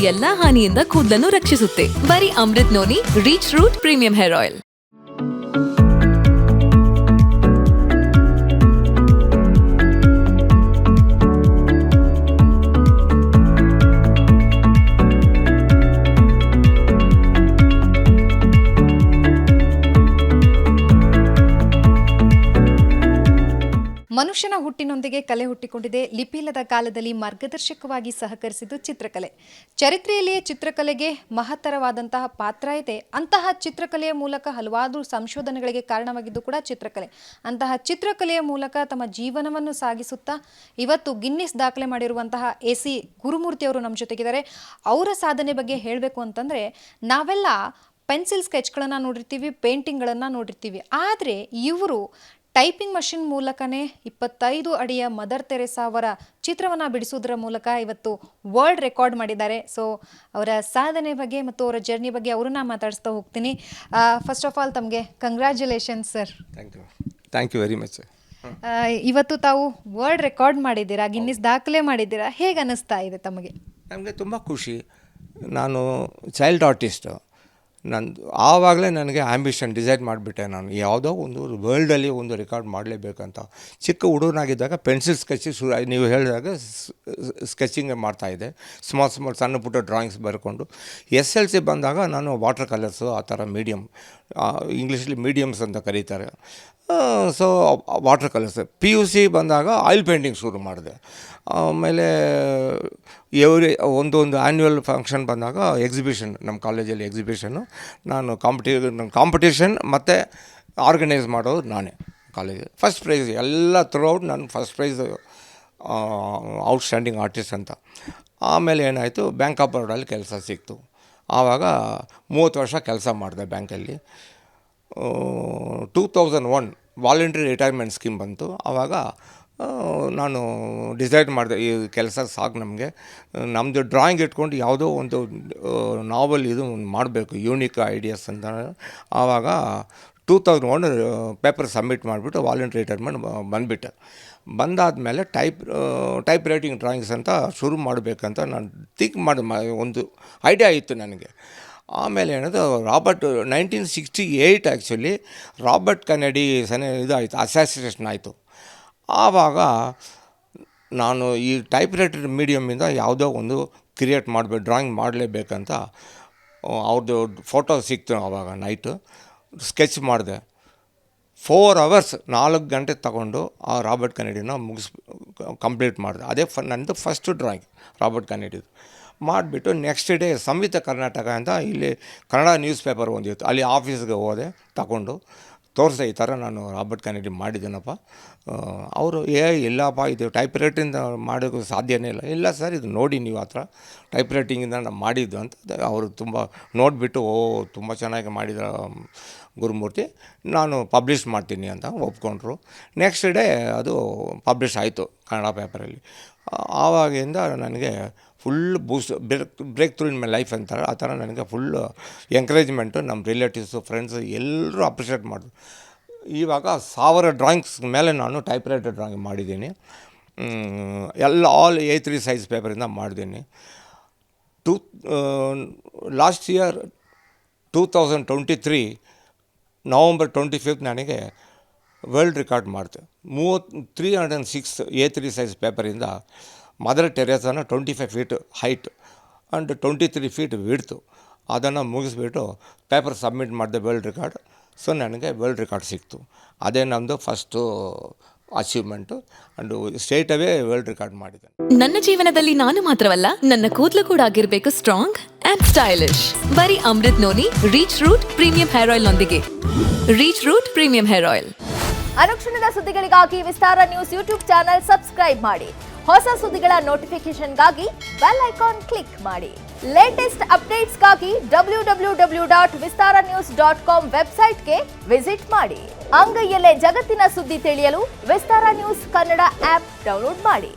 ಎಲ್ಲಾ ಹಾನಿಯಿಂದ ಕೂದಲನ್ನು ರಕ್ಷಿಸುತ್ತೆ. ಬರೀ Amrut noni reach root premium hair oil. ಮನುಷ್ಯನ ಹುಟ್ಟಿನೊಂದಿಗೆ ಕಲೆ ಹುಟ್ಟಿಕೊಂಡಿದೆ. ಲಿಪಿಯಿಲ್ಲದ ಕಾಲದಲ್ಲಿ ಮಾರ್ಗದರ್ಶಕವಾಗಿ ಸಹಕರಿಸಿದ್ದು ಚಿತ್ರಕಲೆ. ಚರಿತ್ರೆಯಲ್ಲಿಯೇ ಚಿತ್ರಕಲೆಗೆ ಮಹತ್ತರವಾದಂತಹ ಪಾತ್ರ ಇದೆ. ಅಂತಹ ಚಿತ್ರಕಲೆಯ ಮೂಲಕ ಹಲವಾರು ಸಂಶೋಧನೆಗಳಿಗೆ ಕಾರಣವಾಗಿದ್ದು ಕೂಡ ಚಿತ್ರಕಲೆ. ಅಂತಹ ಚಿತ್ರಕಲೆಯ ಮೂಲಕ ತಮ್ಮ ಜೀವನವನ್ನು ಸಾಗಿಸುತ್ತಾ ಇವತ್ತು ಗಿನ್ನಿಸ್ ದಾಖಲೆ ಮಾಡಿರುವಂತಹ AC ಗುರುಮೂರ್ತಿ ಅವರು ನಮ್ಮ ಜೊತೆಗಿದ್ದಾರೆ. ಅವರ ಸಾಧನೆ ಬಗ್ಗೆ ಹೇಳಬೇಕು ಅಂತಂದರೆ, ನಾವೆಲ್ಲ ಪೆನ್ಸಿಲ್ ಸ್ಕೆಚ್ಗಳನ್ನು ನೋಡಿರ್ತೀವಿ, ಪೇಂಟಿಂಗ್ಗಳನ್ನು ನೋಡಿರ್ತೀವಿ. ಆದರೆ ಇವರು ಟೈಪಿಂಗ್ ಮಷಿನ್ ಮೂಲಕನೇ 25 ಅಡಿಯ ಮದರ್ ತೆರೇಸಾ ಅವರ ಚಿತ್ರವನ್ನು ಬಿಡಿಸೋದ್ರ ಮೂಲಕ ಇವತ್ತು ವರ್ಲ್ಡ್ ರೆಕಾರ್ಡ್ ಮಾಡಿದ್ದಾರೆ. ಸೊ ಅವರ ಸಾಧನೆ ಬಗ್ಗೆ ಮತ್ತು ಅವರ ಜರ್ನಿ ಬಗ್ಗೆ ಅವ್ರನ್ನ ಮಾತಾಡಿಸ್ತಾ ಹೋಗ್ತೀನಿ. ಫಸ್ಟ್ ಆಫ್ ಆಲ್ ತಮಗೆ congratulations sir. Thank you very much. ಇವತ್ತು ತಾವು ವರ್ಲ್ಡ್ ರೆಕಾರ್ಡ್ ಮಾಡಿದ್ದೀರಾ, ಗಿನ್ನಿಸ್ ದಾಖಲೆ ಮಾಡಿದ್ದೀರಾ. ಹೇಗೆ ಅನ್ನಿಸ್ತಾ ಇದೆ ತಮಗೆ? ನಮಗೆ ತುಂಬ ಖುಷಿ. ನಾನು ಚೈಲ್ಡ್ ಆರ್ಟಿಸ್ಟು. ಆವಾಗಲೇ ನನಗೆ ಆ್ಯಂಬಿಷನ್ ಡಿಸೈಡ್ ಮಾಡಿಬಿಟ್ಟೆ. ನಾನು ಯಾವುದೋ ಒಂದು ವರ್ಲ್ಡಲ್ಲಿ ಒಂದು ರೆಕಾರ್ಡ್ ಮಾಡಲೇಬೇಕಂತ. ಚಿಕ್ಕ ಹುಡುಗನಾಗಿದ್ದಾಗ ಪೆನ್ಸಿಲ್ ಸ್ಕೆಚಿಂಗ್ ನೀವು ಹೇಳಿದಾಗ ಸ್ಕೆಚಿಂಗ್ ಮಾಡ್ತಾಯಿದ್ದೆ. ಸ್ಮಾಲ್ ಸಣ್ಣ ಪುಟ್ಟ ಡ್ರಾಯಿಂಗ್ಸ್ ಬರ್ಕೊಂಡು SLC ಬಂದಾಗ ನಾನು ವಾಟರ್ ಕಲರ್ಸು ಆ ಥರ ಮೀಡಿಯಮ್, ಇಂಗ್ಲೀಷಲ್ಲಿ ಮೀಡಿಯಮ್ಸ್ ಅಂತ ಕರೀತಾರೆ. So water colours. PUC ಬಂದಾಗ ಆಯಿಲ್ ಪೇಂಟಿಂಗ್ ಶುರು ಮಾಡಿದೆ. ಆಮೇಲೆ ಒಂದೊಂದು ಆ್ಯನ್ಯುವಲ್ ಫಂಕ್ಷನ್ ಬಂದಾಗ ಎಕ್ಸಿಬಿಷನ್, ನಮ್ಮ ಕಾಲೇಜಲ್ಲಿ ಎಕ್ಸಿಬಿಷನ್ನು ನಾನು ಕಾಂಪಿಟೇಷನ್ ಮತ್ತು ಆರ್ಗನೈಸ್ ಮಾಡೋದು ನಾನೇ. ಕಾಲೇಜ್ ಫಸ್ಟ್ ಪ್ರೈಸ್ ಎಲ್ಲ ಥ್ರೂಔಟ್ ನಾನು ಫಸ್ಟ್ ಪ್ರೈಸ್ ಔಟ್ಸ್ಟ್ಯಾಂಡಿಂಗ್ ಆರ್ಟಿಸ್ಟ್ ಅಂತ. ಆಮೇಲೆ ಏನಾಯಿತು, ಬ್ಯಾಂಕ್ ಆಫ್ ಬರೋಡಲ್ಲಿ ಕೆಲಸ ಸಿಕ್ತು. ಆವಾಗ 30 ವರ್ಷ ಕೆಲಸ ಮಾಡಿದೆ ಬ್ಯಾಂಕಲ್ಲಿ. 2001 ವಾಲಂಟ್ರಿ ರಿಟೈರ್ಮೆಂಟ್ ಸ್ಕೀಮ್ ಬಂತು. ಆವಾಗ ನಾನು ಡಿಸೈಡ್ ಮಾಡಿದೆ, ಈ ಕೆಲಸ ಸಾಕು ನಮಗೆ, ನಮ್ಮದು ಡ್ರಾಯಿಂಗ್ ಇಟ್ಕೊಂಡು ಯಾವುದೋ ಒಂದು ನಾವಲ್ ಇದು ಮಾಡಬೇಕು, ಯೂನಿಕ್ ಐಡಿಯಾಸ್ ಅಂತ. ಆವಾಗ 2001 ಪೇಪರ್ ಸಬ್ಮಿಟ್ ಮಾಡಿಬಿಟ್ಟು ವಾಲಂಟ್ರಿ ರಿಟೈರ್ಮೆಂಟ್ ಬಂದುಬಿಟ್ಟೆ. ಬಂದಾದಮೇಲೆ ಟೈಪ್ ರೈಟಿಂಗ್ ಡ್ರಾಯಿಂಗ್ಸ್ ಅಂತ ಶುರು ಮಾಡಬೇಕಂತ ನಾನು ಥಿಂಕ್ ಮಾಡಿ ಒಂದು ಐಡಿಯಾ ಇತ್ತು ನನಗೆ. ಆಮೇಲೆ ಏನದು, 1968 ಆ್ಯಕ್ಚುಲಿ ರಾಬರ್ಟ್ ಕೆನೆಡಿ ಇದಾಯಿತು, ಅಸಾಸಿನೇಷನ್ ಆಯಿತು. ಆವಾಗ ನಾನು ಈ ಟೈಪ್ ರೈಟರ್ ಮೀಡಿಯಮಿಂದ ಯಾವುದೋ ಒಂದು ಕ್ರಿಯೇಟ್ ಮಾಡಬೇಕು, ಡ್ರಾಯಿಂಗ್ ಮಾಡಲೇಬೇಕಂತ ಅವ್ರದ್ದು ಫೋಟೋ ಸಿಕ್ತು. ಆವಾಗ ನೈಟು ಸ್ಕೆಚ್ ಮಾಡಿದೆ. 4 hours 4 ಗಂಟೆ ತಗೊಂಡು ಆ ರಾಬರ್ಟ್ ಕೆನೆಡಿನ ಕಂಪ್ಲೀಟ್ ಮಾಡಿದೆ. ಅದೇ ನನ್ನದು ಫಸ್ಟ್ ಡ್ರಾಯಿಂಗ್ ರಾಬರ್ಟ್ ಕೆನೆಡಿದು. ಮಾಡಿಬಿಟ್ಟು ನೆಕ್ಸ್ಟ್ ಡೇ ಸಂಯುಕ್ತ ಕರ್ನಾಟಕ ಅಂತ ಇಲ್ಲಿ ಕನ್ನಡ ನ್ಯೂಸ್ ಪೇಪರ್ ಒಂದಿತ್ತು, ಅಲ್ಲಿ ಆಫೀಸ್ಗೆ ಹೋದೆ, ತಗೊಂಡು ತೋರಿಸಿದೆ, ಈ ಥರ ನಾನು ರಾಬರ್ಟ್ ಕೆನೆಡಿ ಮಾಡಿದ್ದೀನಪ್ಪ. ಅವರು ಇಲ್ಲಪ್ಪ, ಇದು ಟೈಪ್ ರೈಟಿಂದ ಮಾಡೋಕ್ಕೆ ಸಾಧ್ಯನೇ ಇಲ್ಲ. ಇಲ್ಲ ಸರ್, ಇದು ನೋಡಿ ನೀವು ಆ ಥರ ಟೈಪ್ ರೈಟಿಂಗಿಂದ ನಾನು ಮಾಡಿದ್ದು ಅಂತ. ಅವರು ತುಂಬ ನೋಡಿಬಿಟ್ಟು, ತುಂಬ ಚೆನ್ನಾಗಿ ಮಾಡಿದ ಗುರುಮೂರ್ತಿ, ನಾನು ಪಬ್ಲಿಷ್ ಮಾಡ್ತೀನಿ ಅಂತ ಒಪ್ಕೊಂಡ್ರು. ನೆಕ್ಸ್ಟ್ ಡೇ ಅದು ಪಬ್ಲಿಷ್ ಆಯಿತು ಕನ್ನಡ ಪೇಪರಲ್ಲಿ. ಆವಾಗಿಂದ ನನಗೆ full boost, breakthrough in my life ಅಂತಾರೆ. ಆ ಥರ ನನಗೆ ಫುಲ್ ಎಂಕರೇಜ್ಮೆಂಟು ನಮ್ಮ ರಿಲೇಟಿವ್ಸು, ಫ್ರೆಂಡ್ಸು ಎಲ್ಲರೂ ಅಪ್ರಿಷಿಯೇಟ್ ಮಾಡಿದ್ರು. ಇವಾಗ 1000 ಡ್ರಾಯಿಂಗ್ಸ್ ಮೇಲೆ ನಾನು ಟೈಪ್ ರೈಟರ್ ಡ್ರಾಯಿಂಗ್ ಮಾಡಿದ್ದೀನಿ. ಆಲ್ A3 ಸೈಜ್ ಪೇಪರಿಂದ ಮಾಡಿದ್ದೀನಿ. ಲಾಸ್ಟ್ ಇಯರ್ 2023 ನವಂಬರ್ 25 ನನಗೆ ವರ್ಲ್ಡ್ ರೆಕಾರ್ಡ್ ಮಾಡಿದೆ. 306 A3 ಸೈಜ್ ಪೇಪರಿಂದ ಮದರ್ ಟೆರೇಸಾನ 25 feet height and 23 feet width ಅದನ್ನು ಮುಗಿಸ್ಬಿಟ್ಟು ಪೇಪರ್ ಸಬ್ಮಿಟ್ ಮಾಡಿದೆ, ವರ್ಲ್ಡ್ ರೆಕಾರ್ಡ್. ಸೊ ನನಗೆ ವರ್ಲ್ಡ್ ರೆಕಾರ್ಡ್ ಸಿಕ್ತು. ಅದೇ ನಮ್ಮದು ಫಸ್ಟು ಅಚೀವ್ಮೆಂಟು. ಆ್ಯಂಡ್ ಸ್ಟೇಟ್ ಅವೇ ವರ್ಲ್ಡ್ ರೆಕಾರ್ಡ್ ಮಾಡಿದೆ. ನನ್ನ ಜೀವನದಲ್ಲಿ ನಾನು ಮಾತ್ರವಲ್ಲ, ನನ್ನ ಕೂದಲು ಕೂಡ ಆಗಿರಬೇಕು ಸ್ಟ್ರಾಂಗ್ ಅಂಡ್ ಸ್ಟೈಲಿಶ್. ಬರೀ Amrut noni reach root premium hair oil ನೊಂದಿಗೆ. Reach root premium hair oil. ಅನುಕ್ಷಣದ ಸುದ್ದಿಗಳಿಗಾಗಿ Vistara news YouTube channel subscribe ಮಾಡಿ. ಹೊಸ ಸುದ್ದಿಗಳ ನೋಟಿಫಿಕೇಶನ್ಗಾಗಿ ಬೆಲ್ ಐಕಾನ್ ಕ್ಲಿಕ್ ಮಾಡಿ. ಲೇಟೆಸ್ಟ್ ಅಪ್ಡೇಟ್ಸ್ಗಾಗಿ www.vistaranews.com ವೆಬ್ಸೈಟ್ಗೆ ವಿಸಿಟ್ ಮಾಡಿ. ಅಂಗೈಯಲ್ಲೇ ಜಗತ್ತಿನ ಸುದ್ದಿ ತಿಳಿಯಲು Vistara news Kannada app download ಮಾಡಿ.